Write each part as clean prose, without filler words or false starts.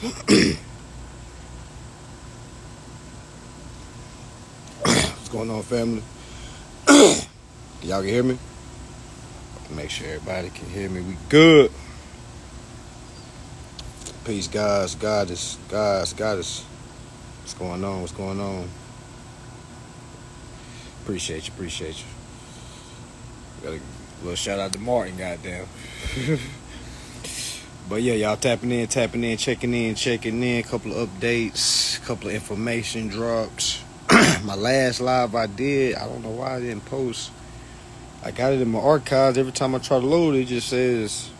What's going on, family? Y'all can hear me? Make sure everybody can hear me. We good. Peace, guys. Goddess. What's going on? What's going on? Appreciate you. Got a little shout out to Martin, goddamn. But yeah, y'all tapping in, checking in. Couple of updates, couple of information drops. My last live I did, I don't know why I didn't post. I got it in my archives. Every time I try to load it, just says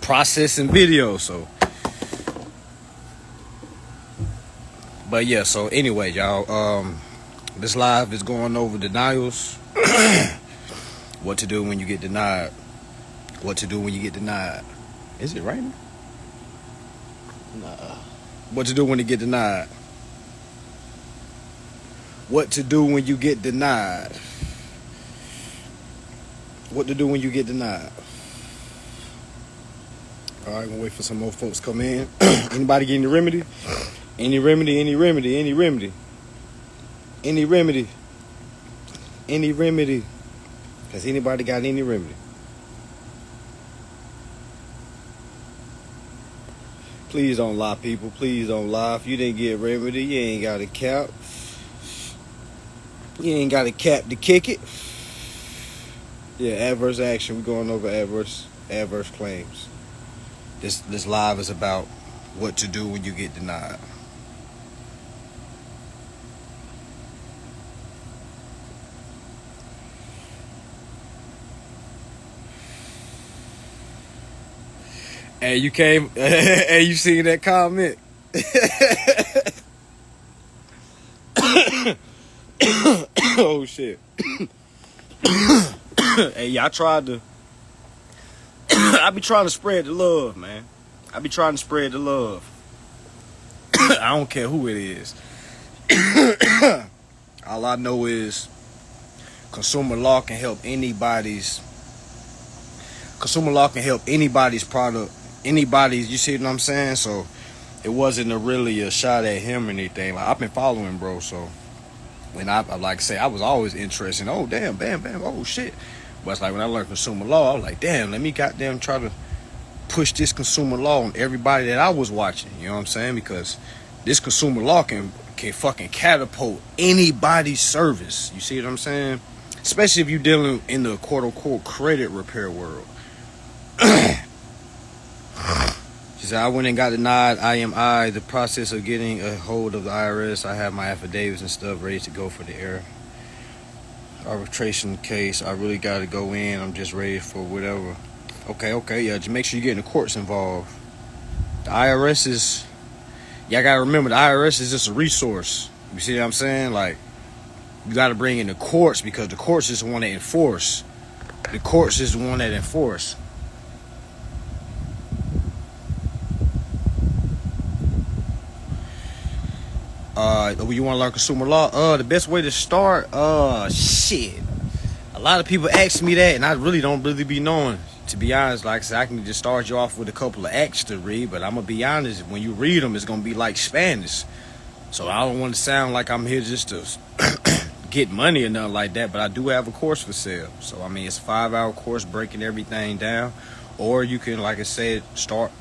processing video. So, but yeah. So anyway, y'all. This live is going over denials. What to do when you get denied. Is it raining? Nah. What to do when you get denied. What to do when you get denied. What to do when you get denied. Alright, gonna wait for some more folks to come in. Anybody get any remedy? Any remedy? Has anybody got any remedy? Please don't lie, people. Please don't lie. If you didn't get remedy, you ain't got a cap. You ain't got a cap to kick it. Yeah, adverse action. We're going over adverse claims. This live is about what to do when you get denied. Hey, you came. Hey, you seen that comment? Oh shit. Hey, yeah, I tried to. I be trying to spread the love, man. I don't care who it is. All I know is consumer law can help anybody's product, anybody's, you see what I'm saying? So it wasn't really a shot at him or anything. Like, I've been following, bro, so when I like I say, I was always interested in, oh damn, bam, oh shit. But it's like when I learned consumer law, I was like, damn, let me goddamn try to push this consumer law on everybody that I was watching. You know what I'm saying? Because this consumer law can fucking catapult anybody's service. You see what I'm saying? Especially if you're dealing in the quote-unquote credit repair world. She said, I went and got denied IMI. The process of getting a hold of the IRS. I have my affidavits and stuff ready to go for the arbitration case. I really got to go in. I'm just ready for whatever. Okay, yeah, just make sure you're getting the courts involved. The IRS is, y'all got to remember, the IRS is just a resource. You see what I'm saying? Like, you got to bring in the courts because the courts is the one that enforce. You want to learn consumer law? The best way to start, shit. A lot of people ask me that, and I really don't be knowing. To be honest, like I said, I can just start you off with a couple of acts to read, but I'm gonna be honest, when you read them, it's gonna be like Spanish. So I don't want to sound like I'm here just to get money or nothing like that, but I do have a course for sale. So I mean, it's a 5-hour course breaking everything down, or you can, like I said, start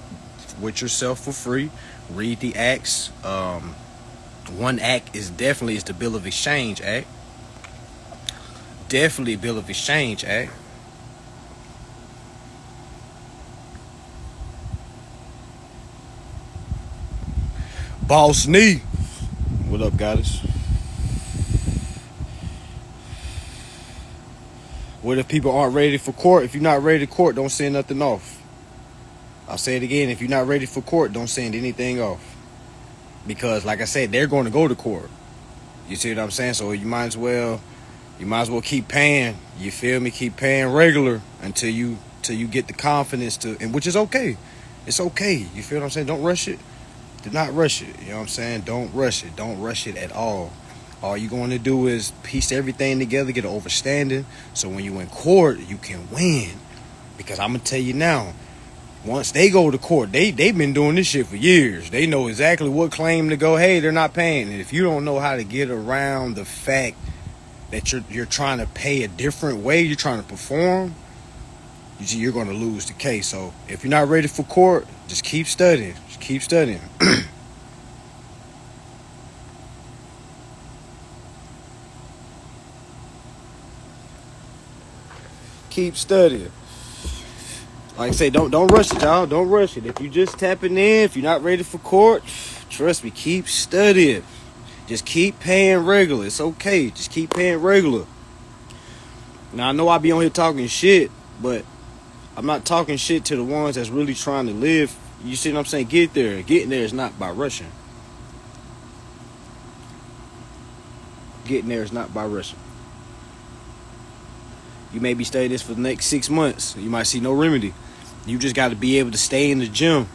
with yourself for free. Read the acts. One act is definitely the Bill of Exchange Act. Boss Knee. What up, goddess? What if people aren't ready for court? If you're not ready to court, don't send nothing off. I'll say it again. If you're not ready for court, don't send anything off. Because, like I said, they're going to go to court. You see what I'm saying? So you might as well keep paying. You feel me? Keep paying regular until you get the confidence to, and which is okay. It's okay. You feel what I'm saying? Don't rush it. Do not rush it. You know what I'm saying? Don't rush it. Don't rush it at all. All you're going to do is piece everything together, get an overstanding. So when you in court, you can win. Because I'm going to tell you now, Once they go to court, they've been doing this shit for years. They know exactly what claim to go. Hey, they're not paying. And if you don't know how to get around the fact that you're trying to pay a different way, you're trying to perform, you're going to lose the case. So if you're not ready for court, just keep studying. Just keep studying. Keep studying. Like I say, don't rush it, y'all. Don't rush it. If you just tapping in, if you're not ready for court, trust me, keep studying. Just keep paying regular. It's okay. Just keep paying regular. Now, I know I be on here talking shit, but I'm not talking shit to the ones that's really trying to live. You see what I'm saying? Get there. Getting there is not by rushing. Getting there is not by rushing. You may be studying this for the next 6 months. You might see no remedy. You just got to be able to stay in the gym.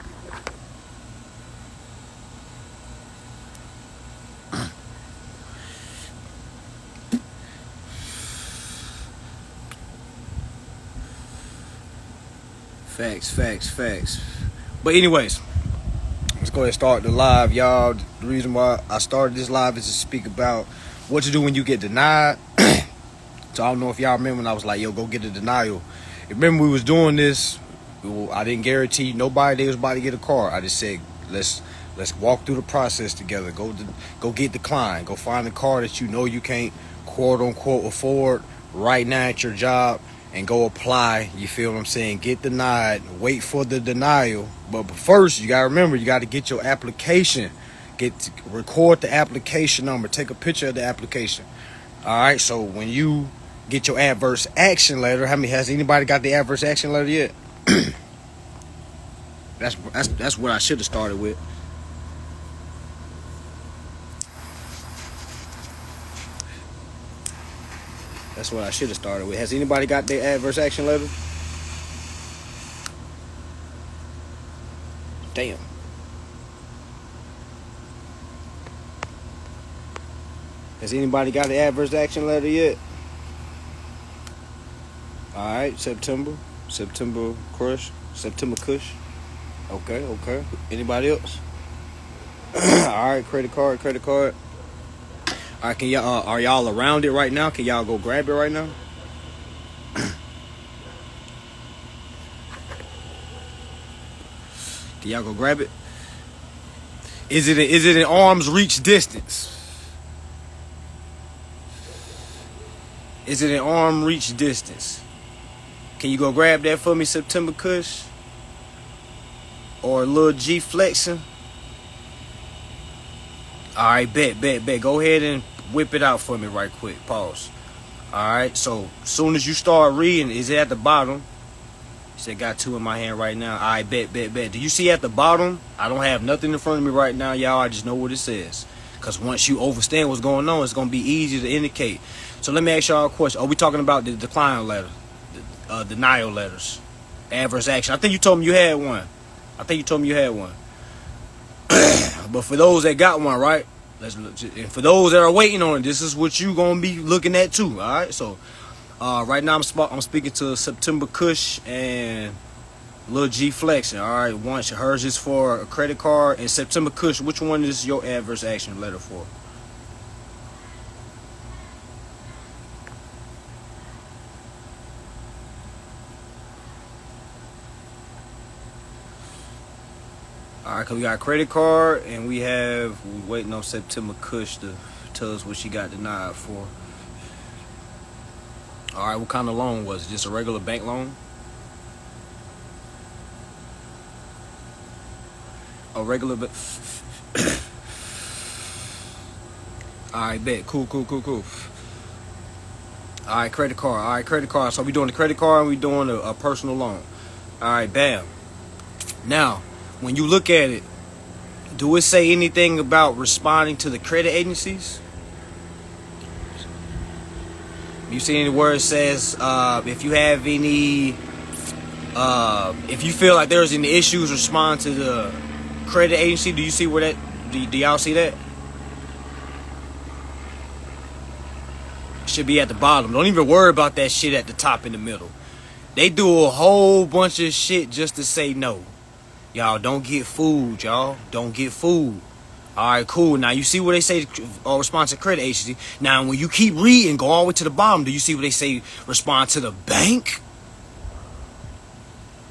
Facts. But anyways, let's go ahead and start the live, y'all. The reason why I started this live is to speak about what to do when you get denied. So I don't know if y'all remember when I was like, yo, go get a denial. Remember we was doing this. I didn't guarantee nobody they was about to get a car. I just said, let's walk through the process together. Go get declined. Go find a car that you know you can't quote unquote afford right now at your job, and go apply. You feel what I'm saying? Get denied. Wait for the denial. But first, you gotta remember, you gotta get your application. Record the application number. Take a picture of the application. All right. So when you get your adverse action letter, has anybody got the adverse action letter yet? That's what I should have started with. That's what I should have started with. Has anybody got their adverse action letter? Damn. Has anybody got the adverse action letter yet? Alright, September Kush. Okay. Anybody else? Alright, credit card. Alright, can y'all are y'all around it right now? Can y'all go grab it right now? Can y'all go grab it? Is it in arm's reach distance? Is it in arm reach distance? Can you go grab that for me, September Kush? Or Lil G flexing? Alright, bet. Go ahead and whip it out for me right quick. Pause. Alright, so as soon as you start reading, is it at the bottom? You said got two in my hand right now. Alright, bet. Do you see at the bottom? I don't have nothing in front of me right now, y'all. I just know what it says. Because once you understand what's going on, it's going to be easy to indicate. So let me ask y'all a question. Are we talking about the decline letter? The denial letters? Adverse action? I think you told me you had one. But for those that got one, right? Let's look. And for those that are waiting on it, this is what you gonna be looking at too. All right. So, right now I'm speaking to September Kush and Lil G flexing. All right. Once hers is for a credit card, and September Kush, which one is your adverse action letter for? Alright, cause we got a credit card and we waiting on September Kush to tell us what she got denied for. Alright, what kind of loan was it? Just a regular bank loan? A regular Alright, bet. Cool. Alright, credit card. So we doing the credit card and we doing a personal loan. Alright, bam. Now, when you look at it, do it say anything about responding to the credit agencies? You see any where it says if you have any, if you feel like there's any issues, respond to the credit agency? Do you see where that? Do y'all see that? Should be at the bottom. Don't even worry about that shit at the top in the middle. They do a whole bunch of shit just to say no. Y'all don't get fooled, y'all. Don't get fooled. All right, cool. Now, you see what they say, respond to credit agency. Now, when you keep reading, go all the way to the bottom, do you see what they say, respond to the bank?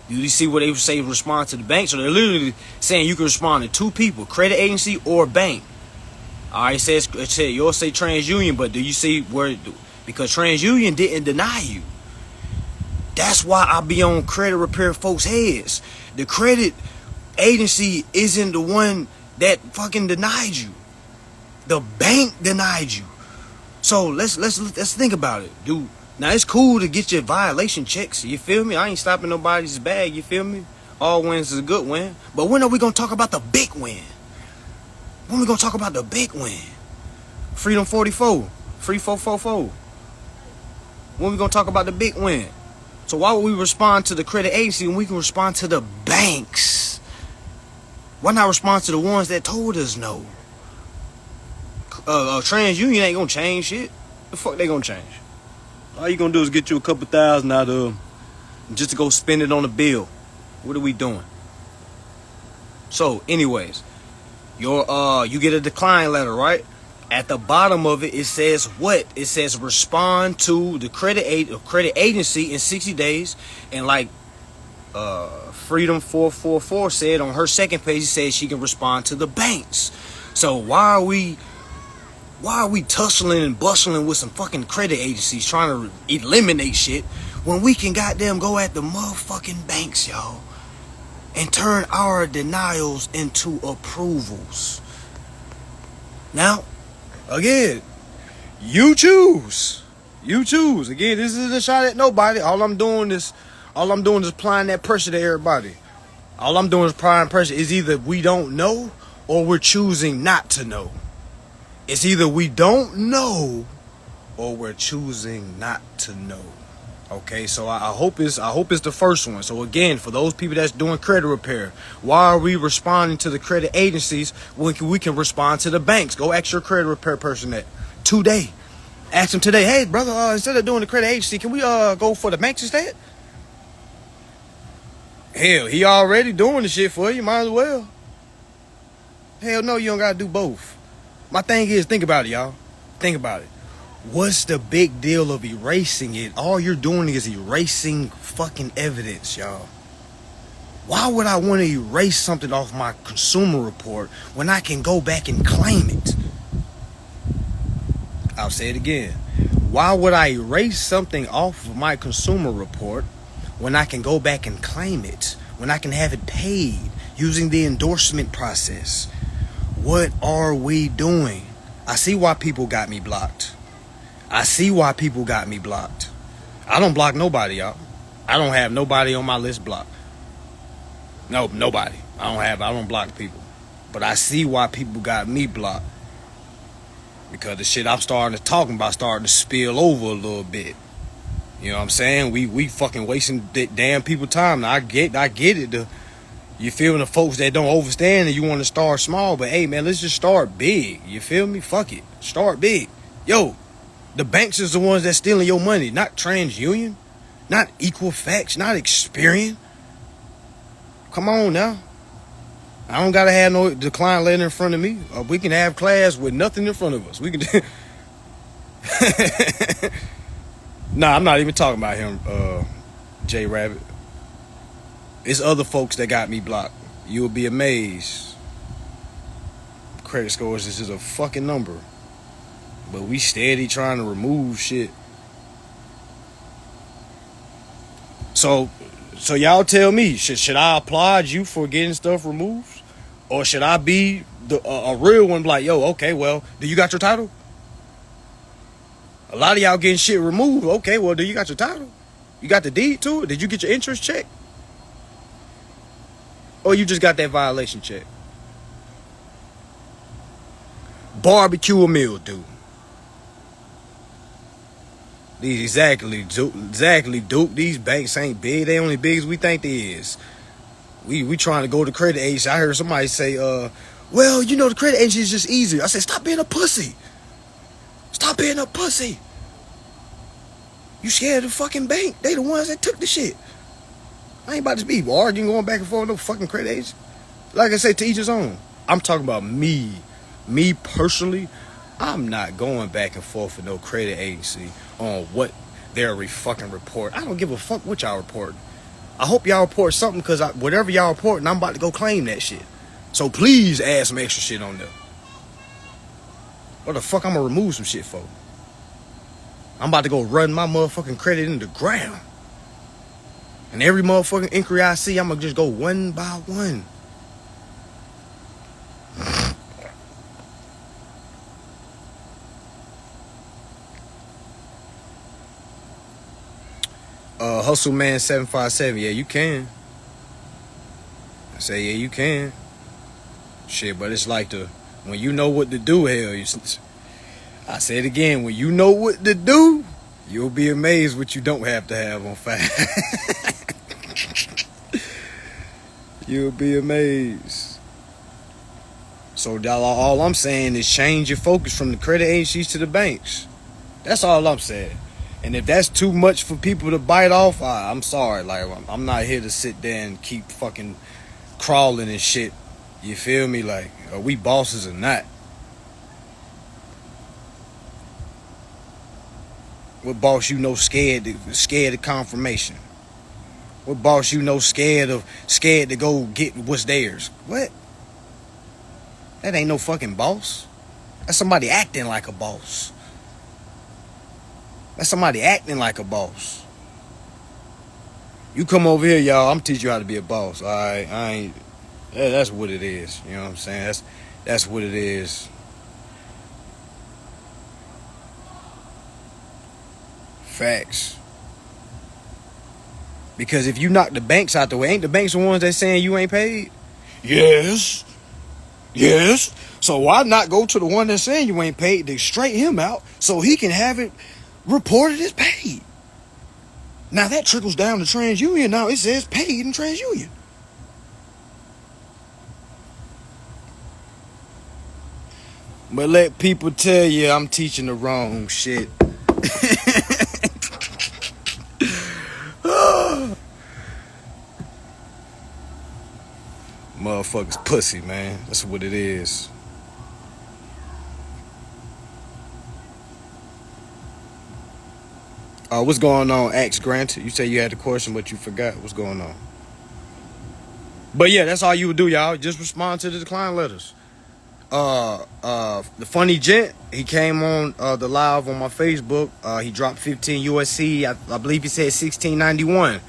Do you see what they say, respond to the bank? So they're literally saying you can respond to two people, credit agency or bank. All right, it says you'll say TransUnion, but do you see where, because TransUnion didn't deny you. That's why I be on credit repair folks' heads. The credit agency isn't the one that fucking denied you. The bank denied you. So let's think about it, dude. Now it's cool to get your violation checks. You feel me? I ain't stopping nobody's bag. You feel me? All wins is a good win. But when are we gonna talk about the big win? When we gonna talk about the big win? Freedom 44, Free 444. When we gonna talk about the big win? So why would we respond to the credit agency when we can respond to the banks? Why not respond to the ones that told us no? TransUnion ain't gonna change shit. The fuck they gonna change? All you gonna do is get you a couple thousand out of them just to go spend it on a bill. What are we doing? So, anyways, you get a decline letter, right? At the bottom of it, it says what? It says respond to the credit agency in 60 days. And like Freedom 444 said on her second page, it says she can respond to the banks. So why are we tussling and bustling with some fucking credit agencies trying to eliminate shit when we can goddamn go at the motherfucking banks, y'all, and turn our denials into approvals? Now, again, you choose. You choose. Again, this isn't a shot at nobody. All I'm doing is applying that pressure to everybody. All I'm doing is applying pressure. Is either we don't know or we're choosing not to know. It's either we don't know or we're choosing not to know. Okay, so I hope it's the first one. So again, for those people that's doing credit repair, why are we responding to the credit agencies when we can respond to the banks? Go ask your credit repair person that today. Ask them today, hey brother, instead of doing the credit agency, can we go for the banks instead? Hell, he already doing the shit for you. Might as well. Hell no, you don't gotta do both. My thing is, think about it, y'all. Think about it. What's the big deal of erasing it? All you're doing is erasing fucking evidence, y'all. Why would I want to erase something off my consumer report when I can go back and claim it? I'll say it again. Why would I erase something off of my consumer report when I can go back and claim it? When I can have it paid using the endorsement process? What are we doing? I see why people got me blocked. I see why people got me blocked. I don't block nobody, y'all. I don't have nobody on my list blocked. No, nobody. I don't block people. But I see why people got me blocked. Because the shit I'm starting to talk about starting to spill over a little bit. You know what I'm saying? We fucking wasting damn people time. Now, I get it. You feel me? The folks that don't understand and you want to start small, but hey man, let's just start big. You feel me? Fuck it. Start big. Yo, the banks is the ones that's stealing your money, not TransUnion, not Equifax, not Experian. Come on now. I don't gotta have no decline letter in front of me. We can have class with nothing in front of us. We can. Nah, I'm not even talking about him, J Rabbit. It's other folks that got me blocked. You will be amazed. Credit scores is just a fucking number. But we steady trying to remove shit. So y'all tell me, should I applaud you for getting stuff removed? Or should I be a real one like, yo, okay, well, do you got your title? A lot of y'all getting shit removed. Okay, well, do you got your title? You got the deed to it? Did you get your interest check? Or you just got that violation check? Barbecue a meal, dude. Exactly, Duke. These banks ain't big. They only big as we think they is. We trying to go to credit agency. I heard somebody say, well, you know, the credit agency is just easier. I said, stop being a pussy. Stop being a pussy. You scared of the fucking bank. They the ones that took the shit. I ain't about to be arguing, going back and forth with no fucking credit agent. Like I said, to each his own. I'm talking about me. Me personally, I'm not going back and forth with no credit agency on what their fucking report. I don't give a fuck what y'all report. I hope y'all report something, because whatever y'all reporting, I'm about to go claim that shit. So please add some extra shit on there. What the fuck I'm gonna remove some shit for? I'm about to go run my motherfucking credit in the ground. And every motherfucking inquiry I see, I'm gonna just go one by one. Hustle Man 757. Yeah, you can. I say, yeah, you can. Shit, but it's like when you know what to do, hell, I say it again, when you know what to do, you'll be amazed what you don't have to have on file. You'll be amazed. So all I'm saying is change your focus from the credit agencies to the banks. That's all I'm saying. And if that's too much for people to bite off, I'm sorry. Like, I'm not here to sit there and keep fucking crawling and shit. You feel me? Like, are we bosses or not? What boss you know scared of confirmation? What boss you know scared to go get what's theirs? What? That ain't no fucking boss. That's somebody acting like a boss. That's somebody acting like a boss. You come over here, y'all, I'm teaching you how to be a boss. All right, that's what it is. You know what I'm saying? That's what it is. Facts. Because if you knock the banks out the way, ain't the banks the ones that saying you ain't paid? Yes. So why not go to the one that's saying you ain't paid to straight him out so he can have it reported as paid? Now that trickles down to TransUnion. Now it says paid in TransUnion. But let people tell you I'm teaching the wrong shit. Motherfuckers pussy, man. That's what it is. What's going on, Axe Grant? You say you had a question, but you forgot. What's going on? But yeah, that's all you would do, y'all. Just respond to the decline letters. The funny gent, he came on the live on my Facebook. He dropped 15 USC. I believe he said 1691.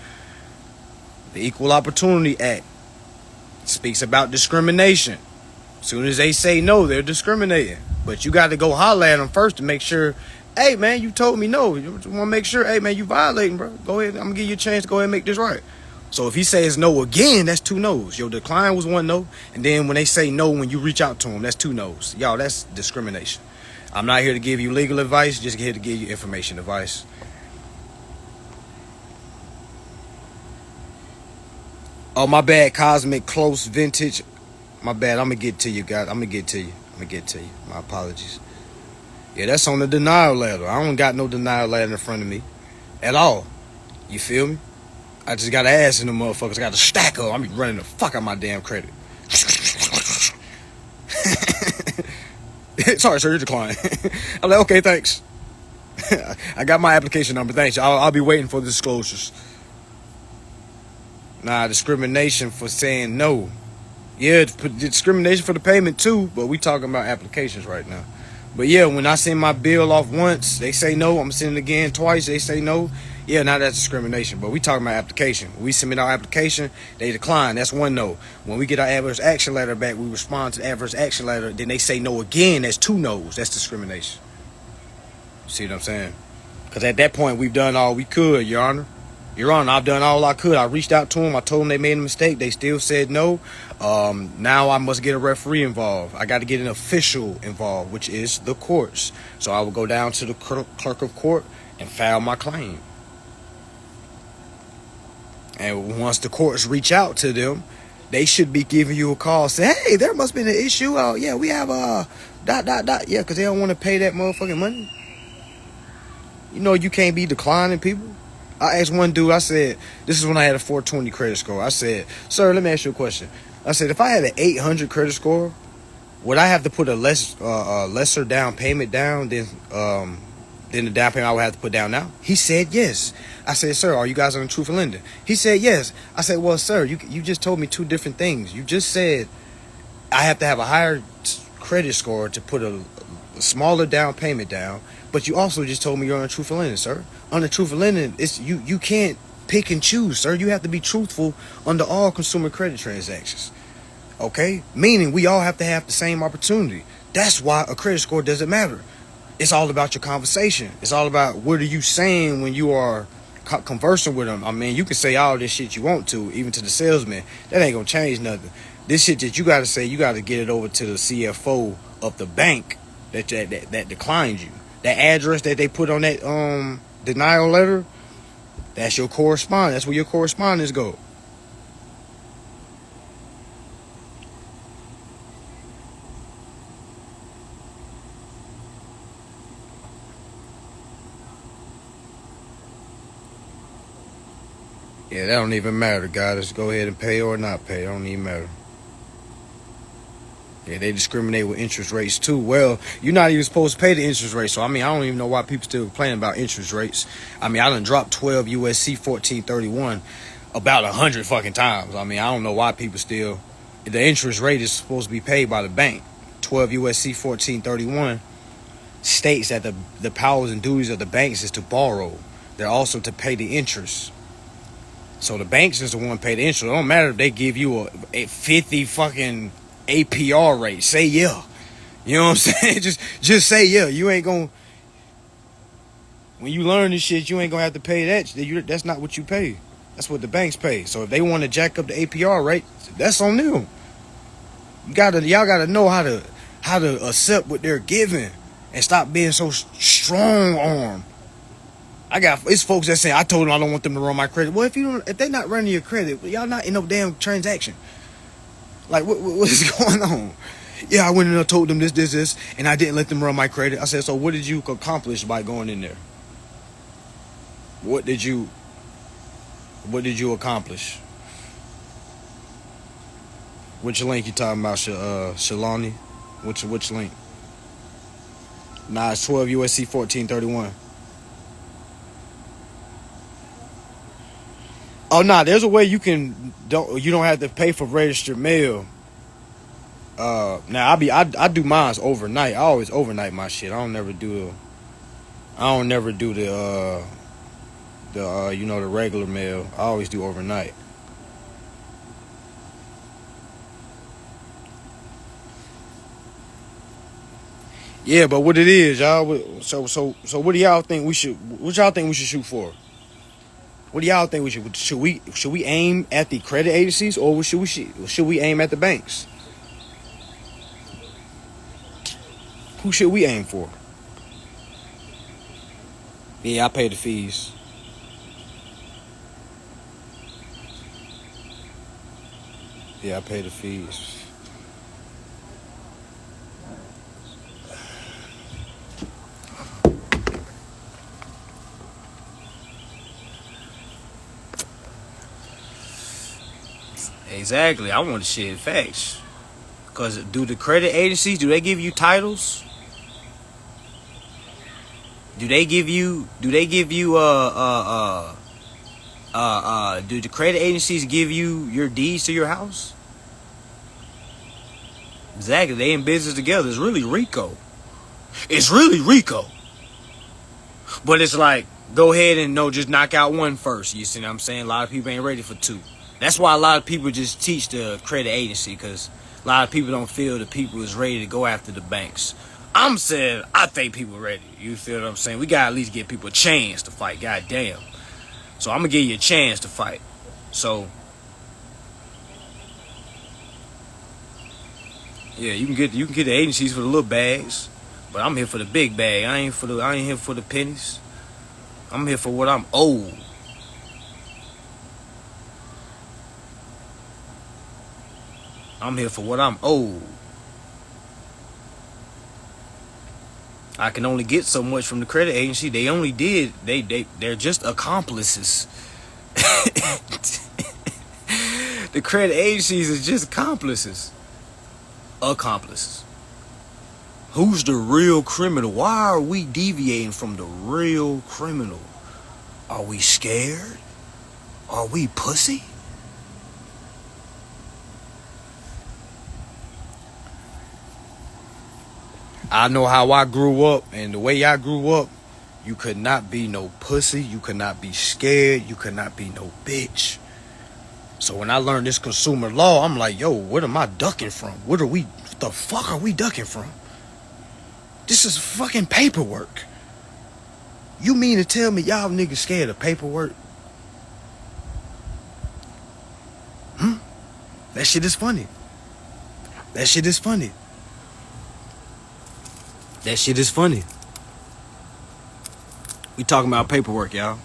The Equal Opportunity Act speaks about discrimination. As soon as they say no, they're discriminating. But you got to go holler at them first to make sure, hey, man, you told me no. You want to make sure, hey, man, you violating, bro. Go ahead. I'm going to give you a chance to go ahead and make this right. So if he says no again, that's 2 no's. Your decline was 1 no. And then when they say no, when you reach out to them, that's 2 no's. Y'all, that's discrimination. I'm not here to give you legal advice. Just here to give you information advice. Oh, my bad. Cosmic Close Vintage. My bad. I'm going to get to you, guys. I'm going to get to you. My apologies. Yeah, that's on the denial letter. I don't got no denial letter in front of me at all. You feel me? I just got to ask in the motherfuckers. I got to stack up. I'm running the fuck out my damn credit. Sorry, sir, you're declined. I'm like, okay, thanks. I got my application number. Thanks. I'll be waiting for the disclosures. Nah, discrimination for saying no. Yeah, discrimination for the payment too, but we talking about applications right now. But yeah, when I send my bill off once, they say no. I'm sending it again twice, they say no. Yeah, now that's discrimination. But we talking about application. When we submit our application, they decline. That's 1 no. When we get our adverse action letter back, we respond to the adverse action letter. Then they say no again. That's 2 no's. That's discrimination. See what I'm saying? Because at that point, we've done all we could, Your Honor. Your Honor, I've done all I could. I reached out to them. I told them they made a mistake. They still said no. Now I must get a referee involved. I got to get an official involved, which is the courts. So I will go down to the clerk of court and file my claim. And once the courts reach out to them, they should be giving you a call. Say, hey, there must be an issue. Oh, yeah, we have Yeah, because they don't want to pay that motherfucking money. You know you can't be declining people. I asked one dude, I said, this is when I had a 420 credit score. I said, sir, let me ask you a question. I said, if I had an 800 credit score, would I have to put a lesser down payment down than the down payment I would have to put down now? He said yes. I said, sir, are you guys on Truth and Lending? He said yes. I said, well, sir, you just told me two different things. You just said I have to have a higher credit score to put a smaller down payment down, but you also just told me you're on Truth and Lending, sir. On the Truth and Lending, it's you can't pick and choose, sir. You have to be truthful under all consumer credit transactions. Okay? Meaning we all have to have the same opportunity. That's why a credit score doesn't matter. It's all about your conversation. It's all about what are you saying when you are conversing with them. I mean, you can say all this shit you want to, even to the salesman. That ain't gonna change nothing. This shit that you gotta say, you gotta get it over to the CFO of the bank that declined you. That address that they put on that denial letter, that's your correspondent. That's where your correspondence go. Yeah, that don't even matter, guys. Go ahead and pay or not pay. It don't even matter. Yeah, they discriminate with interest rates too. Well, you're not even supposed to pay the interest rate. So, I mean, I don't even know why people still complaining about interest rates. I mean, I done dropped 12 USC 1431 about 100 fucking times. I mean, I don't know why people still... The interest rate is supposed to be paid by the bank. 12 USC 1431 states that the powers and duties of the banks is to borrow. They're also to pay the interest. So the banks is the one pay the interest. It don't matter if they give you a 50 fucking APR rate. Say yeah. You know what I'm saying? Just say yeah. You ain't gonna... When you learn this shit, you ain't gonna have to pay that. That's not what you pay. That's what the banks pay. So if they want to jack up the APR rate, that's on them. Y'all gotta know how to accept what they're giving and stop being so strong armed. It's folks that say I told them I don't want them to run my credit. Well, if they're not running your credit, y'all not in no damn transaction. Like what is going on? Yeah, I went in and told them this, and I didn't let them run my credit. I said, so what did you accomplish by going in there? What did you accomplish? Which link you talking about, Shalani? Which link? Nah, it's 12 USC 1431. Oh, nah, there's a way you don't have to pay for registered mail. Now I do mine overnight. I always overnight my shit. I don't never do the the regular mail. I always do overnight. Yeah, but what it is, y'all. So what do y'all think we should? What y'all think we should shoot for? What do y'all think we should we aim at the credit agencies or should we aim at the banks? Who should we aim for? Yeah, I pay the fees. Yeah, I pay the fees. Exactly. I want to share facts. Because do the credit agencies, do they give you titles? Do the credit agencies give you your deeds to your house? Exactly. They in business together. It's really RICO. But it's like, go ahead and just knock out one first. You see what I'm saying? A lot of people ain't ready for two. That's why a lot of people just teach the credit agency, because a lot of people don't feel the people is ready to go after the banks. I'm saying, I think people are ready. You feel what I'm saying? We gotta at least give people a chance to fight. God damn. So I'm gonna give you a chance to fight. So yeah, you can get the agencies for the little bags, but I'm here for the big bag. I ain't here for the pennies. I'm here for what I'm owed. I'm here for what I'm owed. I can only get so much from the credit agency. They're just accomplices. The credit agencies is just accomplices. Accomplices. Who's the real criminal? Why are we deviating from the real criminal? Are we scared? Are we pussy? I know how I grew up, and the way I grew up, you could not be no pussy, you could not be scared, you could not be no bitch. So when I learned this consumer law, I'm like, yo, what am I ducking from? What the fuck are we ducking from? This is fucking paperwork. You mean to tell me y'all niggas scared of paperwork? That shit is funny. That shit is funny. That shit is funny. We talking about paperwork, y'all.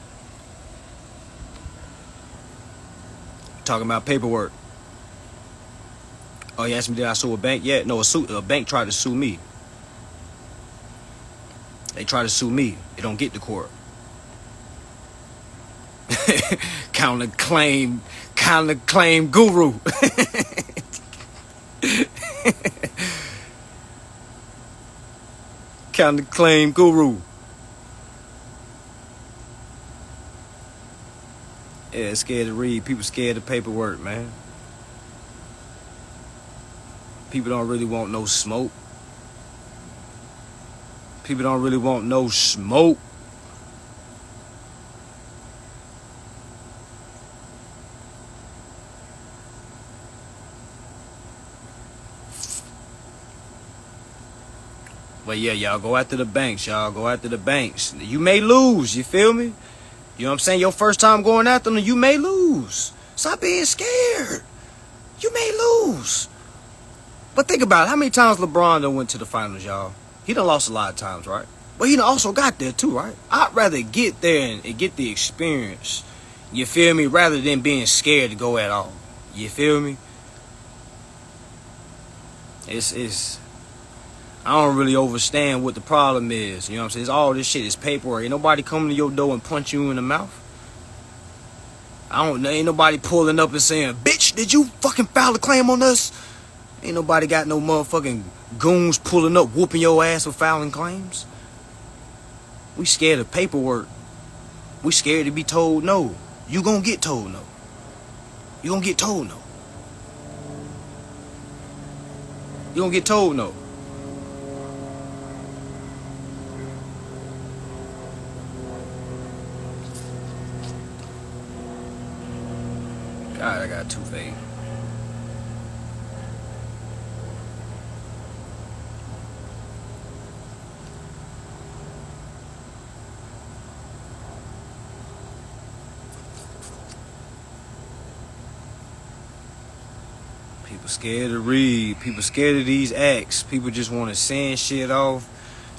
Talking about paperwork. Oh, you asked me, did I sue a bank? Yeah, no, a bank tried to sue me. They tried to sue me. They don't get to court. Counterclaim guru. Counterclaim guru. Yeah, scared to read. People scared of paperwork, man. People don't really want no smoke. People don't really want no smoke. But yeah, y'all go after the banks, y'all. Go after the banks. You may lose, you feel me? You know what I'm saying? Your first time going after them, you may lose. Stop being scared. You may lose. But think about it. How many times LeBron done went to the finals, y'all? He done lost a lot of times, right? But he done also got there too, right? I'd rather get there and get the experience. You feel me? Rather than being scared to go at all. You feel me? It's I don't really understand what the problem is. You know what I'm saying? It's all this shit is paperwork. Ain't nobody coming to your door and punch you in the mouth. Ain't nobody pulling up and saying, bitch, did you fucking file a claim on us? Ain't nobody got no motherfucking goons pulling up, whooping your ass for filing claims. We scared of paperwork. We scared to be told no. You gonna get told no. You gonna get told no. You gonna get told no. God, I got toothache. People scared to read. People scared of these acts. People just want to send shit off.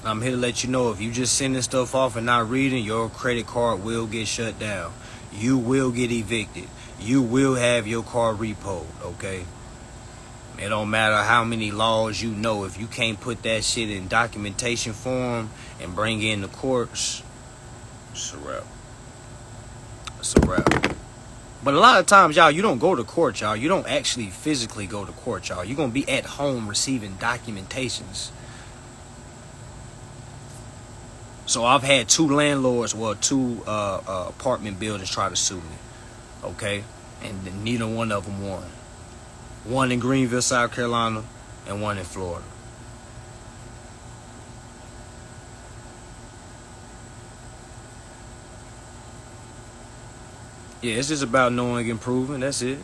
I'm here to let you know, if you just sending stuff off and not reading, your credit card will get shut down. You will get evicted. You will have your car repoed, okay? It don't matter how many laws you know. If you can't put that shit in documentation form and bring in the courts, it's a wrap. It's a wrap. But a lot of times, y'all, you don't go to court, y'all. You don't actually physically go to court, y'all. You're going to be at home receiving documentations. So I've had two apartment buildings try to sue me. Okay? And neither one of them won. One in Greenville, South Carolina, and one in Florida. Yeah, it's just about knowing and proving. That's it.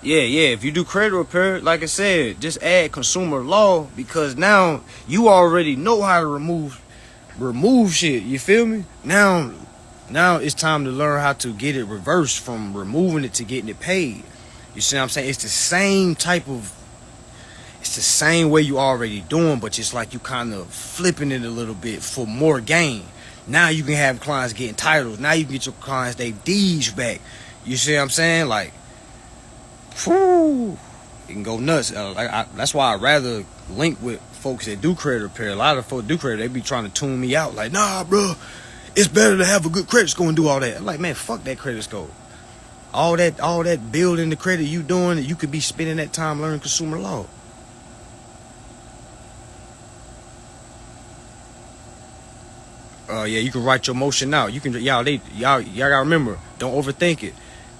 Yeah. If you do credit repair, like I said, just add consumer law, because now you already know how to remove shit. You feel me? Now it's time to learn how to get it reversed from removing it to getting it paid. You see what I'm saying? It's the same way you already doing, but just like you kind of flipping it a little bit for more gain. Now you can have clients getting titles. Now you can get your clients their deeds back. You see what I'm saying? Like, whew, it can go nuts. That's why I'd rather link with folks that do credit repair. A lot of folks do credit, they be trying to tune me out like, nah, bro, it's better to have a good credit score and do all that. I'm like, man, fuck that credit score. All that building the credit you doing, you could be spending that time learning consumer law. Yeah, you can write your motion out. You can y'all gotta remember, don't overthink it.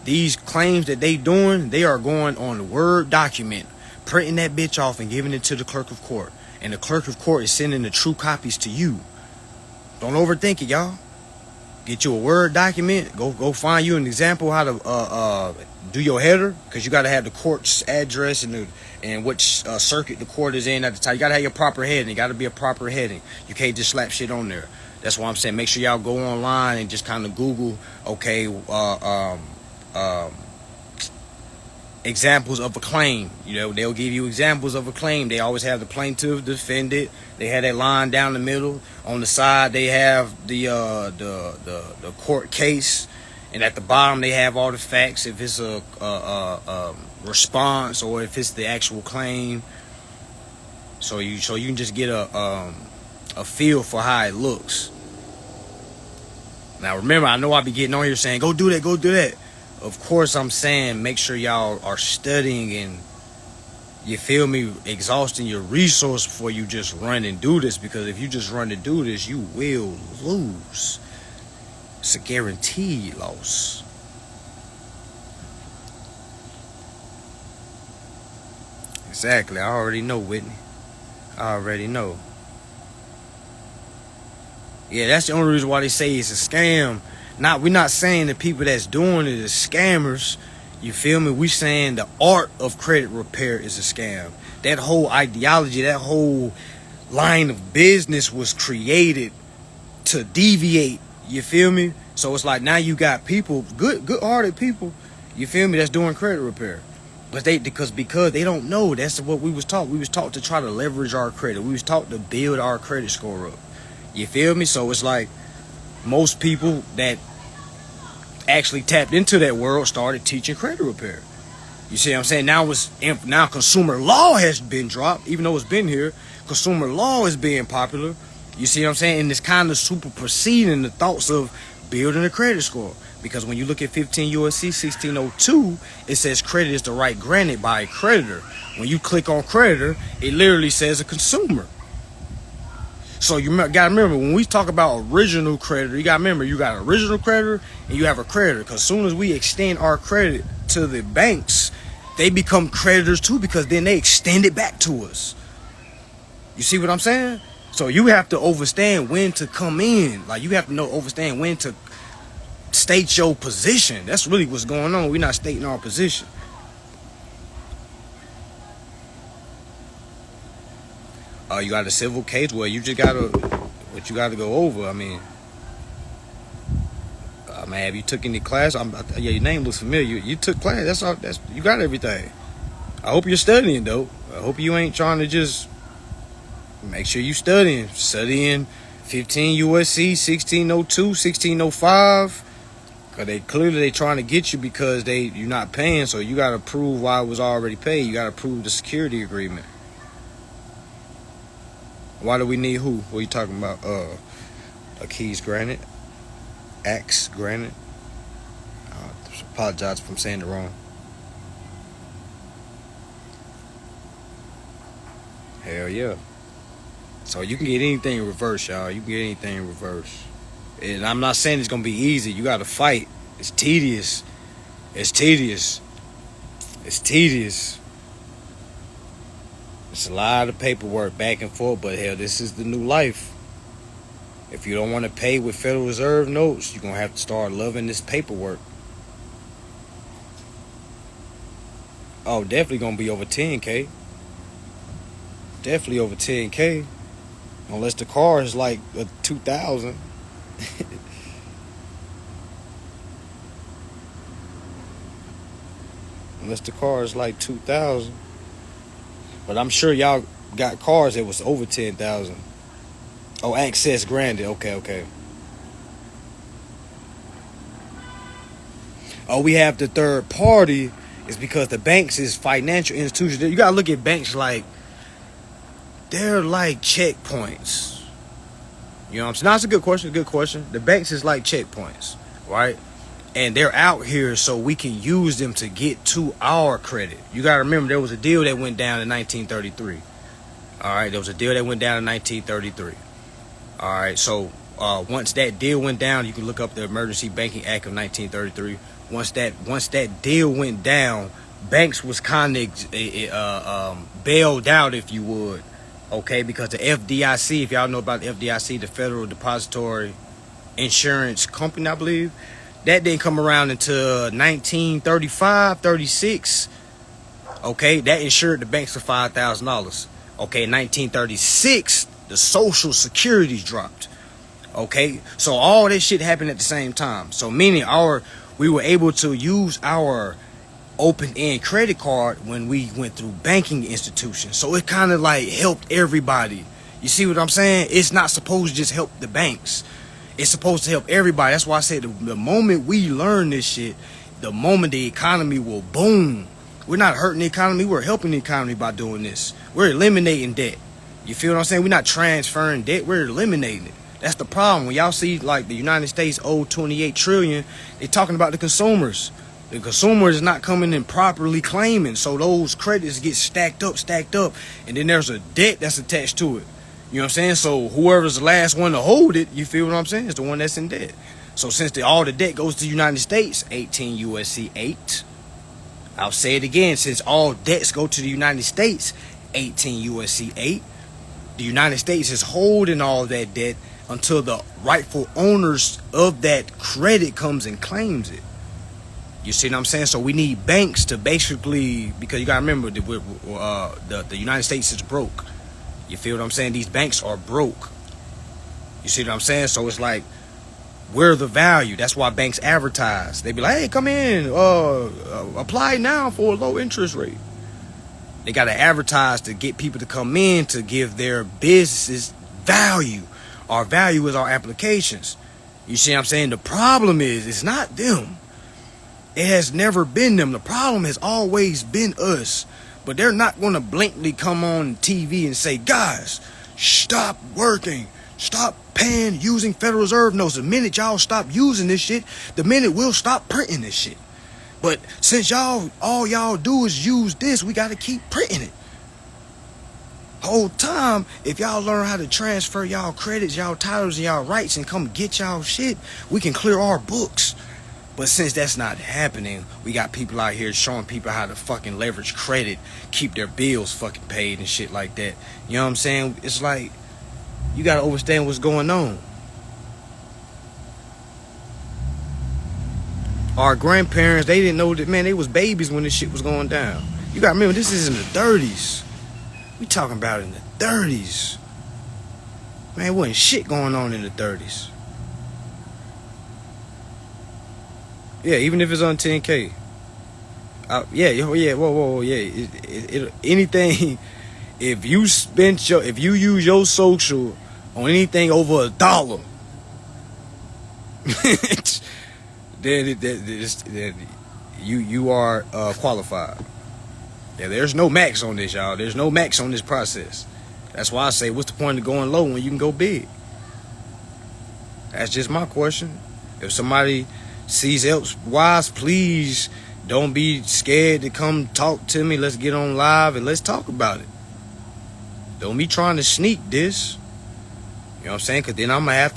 These claims that they doing, they are going on the Word document, printing that bitch off and giving it to the clerk of court. And the clerk of court is sending the true copies to you. Don't overthink it, y'all. Get you a Word document. Go find you an example how to do your header, because you got to have the court's address and which circuit the court is in at the time. You got to have your proper heading. It got to be a proper heading. You can't just slap shit on there. That's why I'm saying make sure y'all go online and just kind of Google, okay, examples of a claim. You know, they'll give you examples of a claim. They always have the plaintiff, defendant. They have that line down the middle. On the side, they have the court case, and at the bottom they have all the facts. If it's a response or if it's the actual claim, so you can just get a feel for how it looks. Now remember, I know I be getting on here saying go do that, go do that. Of course, I'm saying make sure y'all are studying and, you feel me, exhausting your resource before you just run and do this. Because if you just run to do this, you will lose. It's a guaranteed loss. Exactly. I already know, Whitney. I already know. Yeah, that's the only reason why they say it's a scam. We're not saying the people that's doing it is scammers. You feel me? We saying the art of credit repair is a scam. That whole ideology, that whole line of business was created to deviate. You feel me? So it's like now you got people, good-hearted people, you feel me, that's doing credit repair. But because they don't know. That's what we was taught. We was taught to try to leverage our credit. We was taught to build our credit score up. You feel me? So it's like most people that actually tapped into that world started teaching credit repair. You see what I'm saying? Now consumer law has been dropped, even though it's been here. Consumer law is being popular. You see what I'm saying? And it's kind of super proceeding the thoughts of building a credit score. Because when you look at 15 USC 1602, it says credit is the right granted by a creditor. When you click on creditor, it literally says a consumer. So you got to remember, when we talk about original creditor, you got to remember, you got an original creditor and you have a creditor. Because as soon as we extend our credit to the banks, they become creditors too, because then they extend it back to us. You see what I'm saying? So you have to understand when to come in. Like, you have to understand when to state your position. That's really what's going on. We're not stating our position. You got a civil case where you just gotta go over. I mean, have you took any class? Yeah, your name looks familiar. You took class. That's all. You got everything. I hope you're studying though. I hope you ain't trying to just make sure you studying 15 USC 1602 1605. Cause they trying to get you because you're not paying, so you gotta prove why it was already paid. You gotta prove the security agreement. Why do we need who? What are you talking about? A keys granted? Acts granted? I apologize if I'm saying it wrong. Hell yeah. So you can get anything in reverse, y'all. You can get anything in reverse. And I'm not saying it's going to be easy. You got to fight. It's tedious. It's tedious. It's tedious. It's a lot of paperwork back and forth, but hell, this is the new life. If you don't want to pay with Federal Reserve notes, you're going to have to start loving this paperwork. Oh, definitely going to be over 10K. Definitely over 10K. Unless the car is like a 2,000. Unless the car is like 2,000. But I'm sure y'all got cars that was over 10,000. Oh, access granted. Okay. Oh, we have the third party is because the banks is financial institutions. You gotta look at banks like They're like checkpoints. You know what I'm saying? That's a good question. Good question. The banks is like checkpoints, right? And they're out here so we can use them to get to our credit. You got to remember, there was a deal that went down in 1933. All right, there was a deal that went down in 1933. All right, so once that deal went down, you can look up the Emergency Banking Act of 1933. Once that deal went down, banks was kind of bailed out, if you would, okay, because the FDIC, if y'all know about the FDIC, the Federal Depository Insurance Company, I believe, that didn't come around until 1935, 36. Okay, that insured the banks for $5,000. Okay, in 1936, the Social Security dropped. Okay, so all this shit happened at the same time. So meaning we were able to use our open-end credit card when we went through banking institutions. So it kind of like helped everybody. You see what I'm saying? It's not supposed to just help the banks. It's supposed to help everybody. That's why I said the moment we learn this shit, the moment the economy will boom. We're not hurting the economy. We're helping the economy by doing this. We're eliminating debt. You feel what I'm saying? We're not transferring debt. We're eliminating it. That's the problem. When y'all see like the United States owed 28 trillion, they're talking about the consumers. The consumer is not coming in properly claiming. So those credits get stacked up. And then there's a debt that's attached to it. You know what I'm saying? So whoever's the last one to hold it, you feel what I'm saying, is the one that's in debt. So since all the debt goes to the United States, 18 USC 8. I'll say it again. Since all debts go to the United States, 18 USC 8. The United States is holding all that debt until the rightful owners of that credit comes and claims it. You see what I'm saying? So we need banks to basically, because you got to remember that the United States is broke. You feel what I'm saying? These banks are broke. You see what I'm saying? So it's like, we're the value. That's why banks advertise. They be like, hey, come in, apply now for a low interest rate. They got to advertise to get people to come in to give their businesses value. Our value is our applications. You see what I'm saying? The problem is, it's not them. It has never been them. The problem has always been us. But they're not going to blatantly come on TV and say, guys, stop working. Stop paying, using Federal Reserve notes. The minute y'all stop using this shit, the minute we'll stop printing this shit. But since all y'all do is use this, we got to keep printing it. Whole time, if y'all learn how to transfer y'all credits, y'all titles, and y'all rights and come get y'all shit, we can clear our books. But since that's not happening, we got people out here showing people how to fucking leverage credit, keep their bills fucking paid and shit like that. You know what I'm saying? It's like, you got to understand what's going on. Our grandparents, they didn't know that, man, they was babies when this shit was going down. You got to remember, this is in the 30s. We talking about in the 30s. Man, wasn't shit going on in the 30s. Yeah, even if it's on 10K. Anything, if you use your social on anything over $1, then you are qualified. Yeah, there's no max on this, y'all. There's no max on this process. That's why I say, what's the point of going low when you can go big? That's just my question. If somebody sees elsewise, please don't be scared to come talk to me. Let's get on live and let's talk about it. Don't be trying to sneak this. You know what I'm saying? Because then I'm gonna have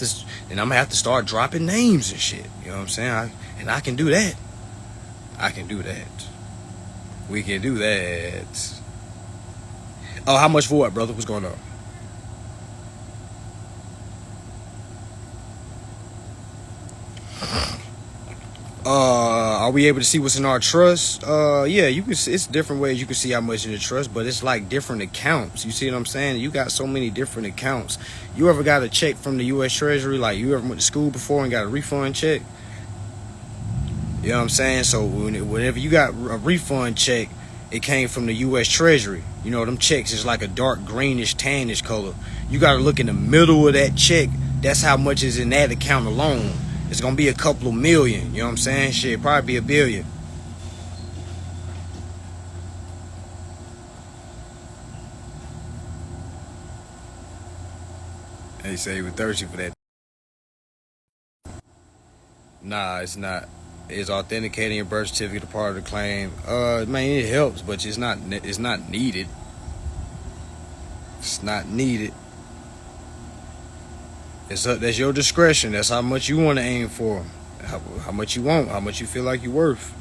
to start dropping names and shit. You know what I'm saying? I can do that. I can do that. We can do that. Oh, how much for what, brother? What's going on? Are we able to see what's in our trust? Yeah, you can. It's different ways you can see how much in the trust, but it's like different accounts. You see what I'm saying? You got so many different accounts. You ever got a check from the U.S. Treasury? Like, you ever went to school before and got a refund check? You know what I'm saying? So whenever you got a refund check, it came from the U.S. Treasury. You know, them checks is like a dark greenish, tannish color. You got to look in the middle of that check. That's how much is in that account alone. It's going to be a couple of million. You know what I'm saying? Shit, probably be $1 billion. They say he was thirsty for that. Nah, it's not. Is authenticating your birth certificate a part of the claim? Man, it helps, but it's not. It's not needed. It's not needed. That's your discretion. That's how much you want to aim for. How much you want. How much you feel like you're worth.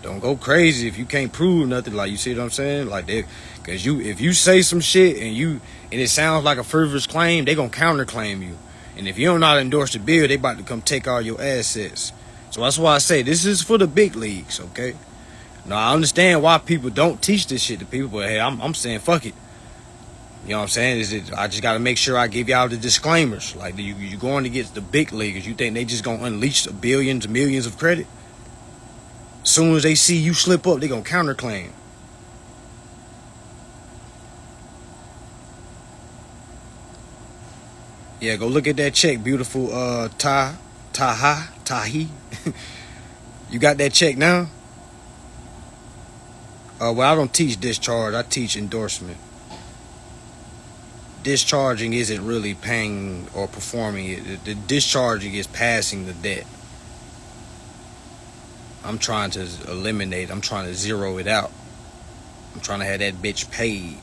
Don't go crazy if you can't prove nothing. Like, you see what I'm saying? Like, because if you say some shit and it sounds like a frivolous claim, they gonna counterclaim you. And if you don't know how to endorse the bill, they about to come take all your assets. So that's why I say this is for the big leagues, okay? Now I understand why people don't teach this shit to people, but hey, I'm saying fuck it. You know what I'm saying? I just gotta make sure I give y'all the disclaimers. Like, you going against the big leaguers. You think they just gonna unleash billions, millions of credit? As soon as they see you slip up, they gonna counterclaim. Yeah, go look at that check, beautiful Tahi. You got that check now? Well, I don't teach discharge. I teach endorsement. Discharging isn't really paying or performing it. The discharging is passing the debt. I'm trying to eliminate. I'm trying to zero it out. I'm trying to have that bitch paid.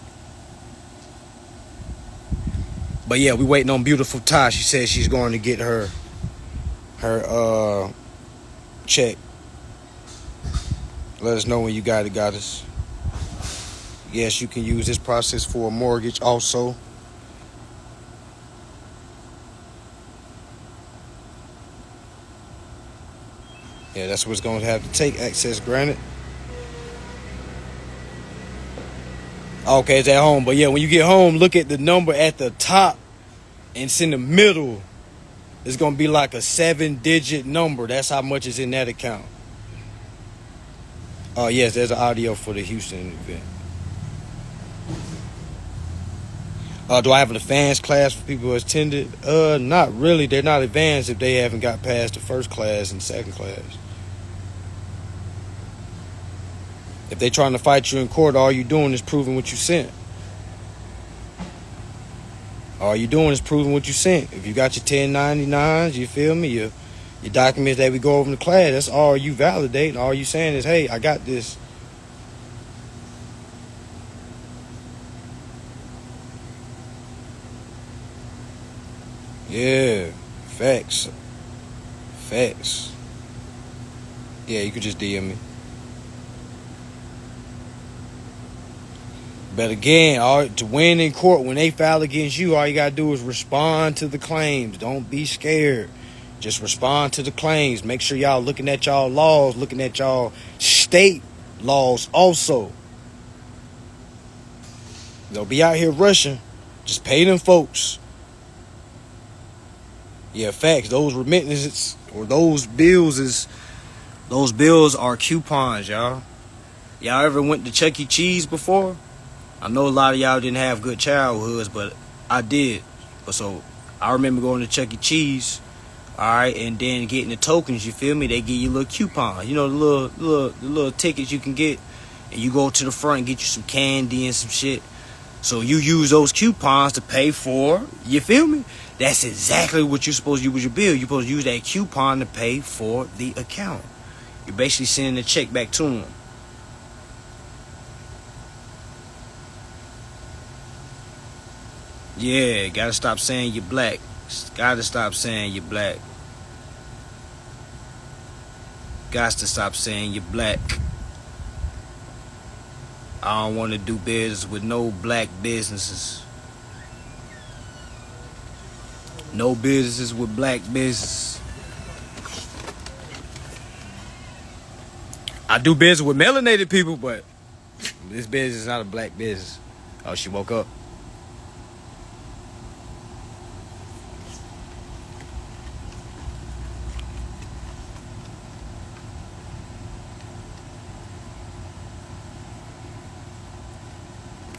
But yeah, we waiting on beautiful Ty. She said she's going to get her check. Let us know when you got it, goddess. Yes, you can use this process for a mortgage also. Yeah, that's what's going to have to take. Access granted. Okay, it's at home. But yeah, when you get home, look at the number at the top and it's in the middle. It's going to be like a 7-digit number. That's how much is in that account. Oh, yes, there's an audio for the Houston event. Do I have an advanced class for people who attended? Not really. They're not advanced if they haven't got past the first class and second class. If they're trying to fight you in court, all you're doing is proving what you sent. All you're doing is proving what you sent. If you got your 1099s, you feel me? Your documents that we go over in the class, that's all you validate. All you saying is, hey, I got this. Yeah, facts. Facts. Yeah, you could just DM me. But again, to win in court, when they file against you, all you got to do is respond to the claims. Don't be scared. Just respond to the claims. Make sure y'all looking at y'all laws, looking at y'all state laws also. Don't be out here rushing. Just pay them folks. Yeah, facts. Those remittances or those bills are coupons, y'all. Y'all ever went to Chuck E. Cheese before? I know a lot of y'all didn't have good childhoods, but I did. But so I remember going to Chuck E. Cheese, all right, and then getting the tokens. You feel me? They give you little coupons. You know, the little tickets you can get, and you go to the front and get you some candy and some shit. So you use those coupons to pay for. You feel me? That's exactly what you're supposed to use with your bill. You're supposed to use that coupon to pay for the account. You're basically sending the check back to them. Yeah, gotta stop saying you're black. Gotta stop saying you're black. Got to stop saying you're black. I don't want to do business with no black businesses. No businesses with black business. I do business with melanated people, but this business is not a black business. Oh, she woke up.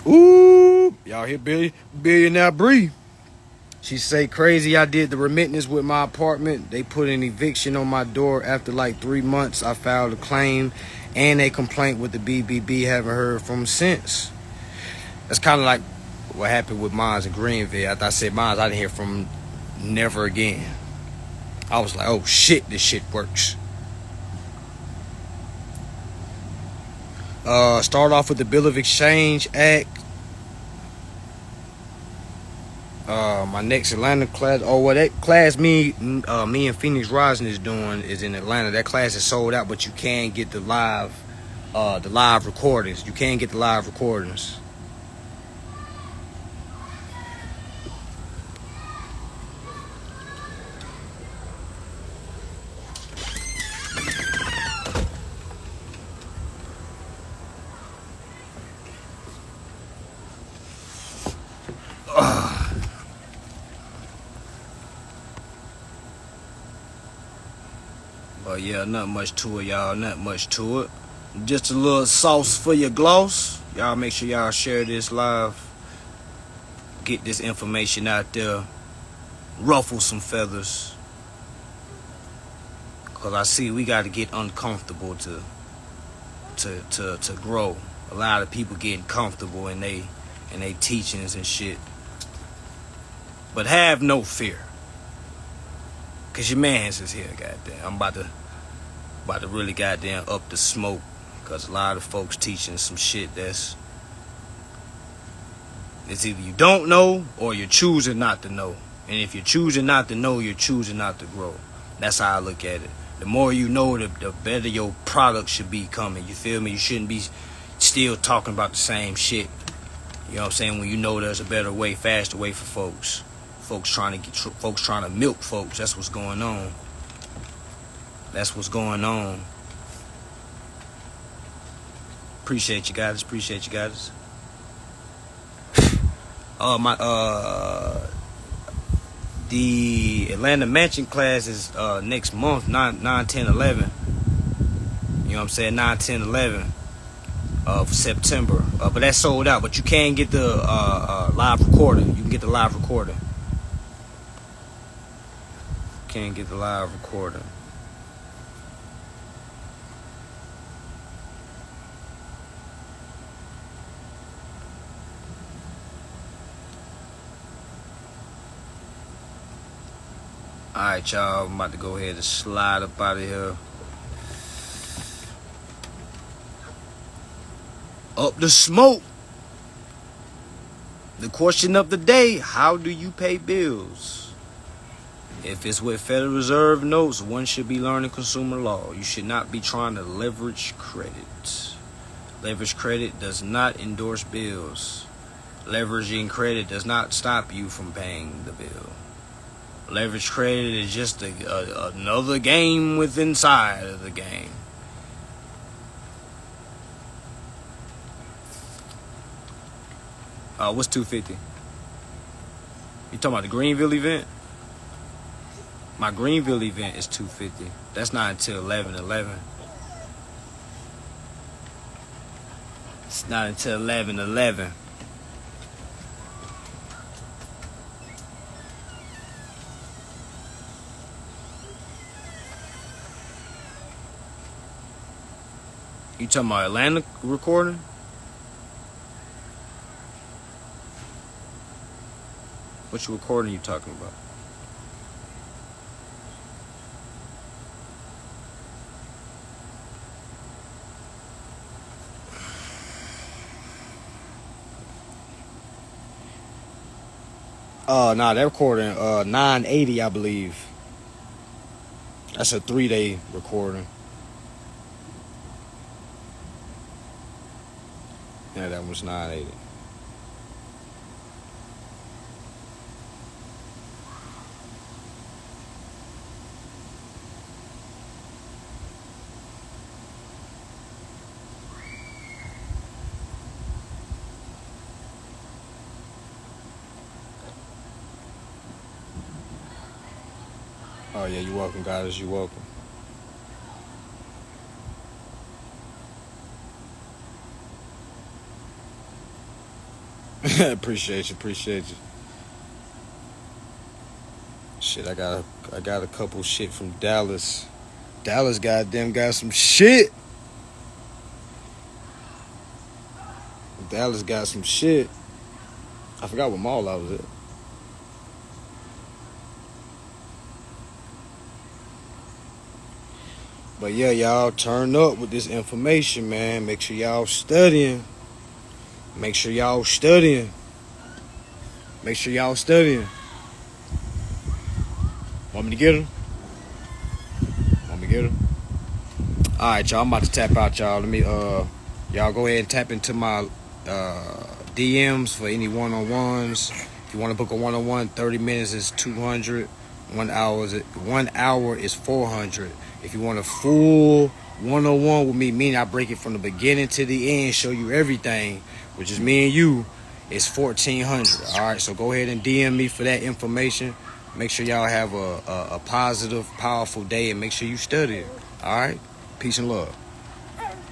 Ooh, y'all hear Billionaire Bree? She say, crazy, I did the remittance with my apartment. They put an eviction on my door. After like 3 months, I filed a claim and a complaint with the BBB. Haven't heard from since. That's kind of like what happened with Mons in Greenville. After I said Mons, I didn't hear from never again. I was like, oh shit, this shit works. Start off with the Bill of Exchange Act. My next Atlanta class, what that class me and Phoenix Rising is doing is in Atlanta. That class is sold out, but you can get the live recordings. You can get the live recordings. But yeah, not much to it, y'all. Not much to it. Just a little sauce for your gloss. Y'all make sure y'all share this live. Get this information out there. Ruffle some feathers. Cause I see we gotta get uncomfortable to grow. A lot of people getting comfortable in they teachings and shit. But have no fear. Cause your mans is here, goddamn. I'm about to really goddamn up the smoke. Cause a lot of folks teaching some shit that's it's either you don't know or you're choosing not to know. And if you're choosing not to know, you're choosing not to grow. That's how I look at it. The more you know, the better your product should be coming. You feel me? You shouldn't be still talking about the same shit. You know what I'm saying? When you know there's a better way, faster way for folks. Folks trying to milk folks. That's what's going on. That's what's going on. Appreciate you guys. Appreciate you guys. The Atlanta Mansion class is next month, 9, 10, 11. You know what I'm saying? 9, 10, 11 of September. But that's sold out. But you can get the live recording. You can get the live recording. Can't get the live recording. Alright, y'all. I'm about to go ahead and slide up out of here. Up the smoke. The question of the day: how do you pay bills? If it's with Federal Reserve notes, one should be learning consumer law. You should not be trying to leverage credit. Leverage credit does not endorse bills. Leveraging credit does not stop you from paying the bill. Leverage credit is just another game within inside of the game. What's 250? You talking about the Greenville event? My Greenville event is 250. That's not until 11/11. It's not until 11/11. You talking about Atlanta recording? Which recording you talking about? Nah, that recording 980, I believe. That's a 3-day recording. Yeah, that was 980. Oh yeah, you're welcome, guys. You're welcome. Appreciate you. Shit, I got a couple shit from Dallas. Dallas goddamn got some shit. Dallas got some shit. I forgot what mall I was at. But yeah, y'all turn up with this information, man. Make sure y'all studying. Make sure y'all studying. Make sure y'all studying. Want me to get him? Want me to get him? Alright, y'all. I'm about to tap out, y'all. Let me y'all go ahead and tap into my DMs for any one-on-ones. If you want to book a one-on-one, 30 minutes is 200. 1 hour is 400. If you want a full one-on-one with me, meaning I break it from the beginning to the end, show you everything, which is me and you, it's 1400. All right, so go ahead and DM me for that information. Make sure y'all have a positive, powerful day, and make sure you study it. All right, peace and love.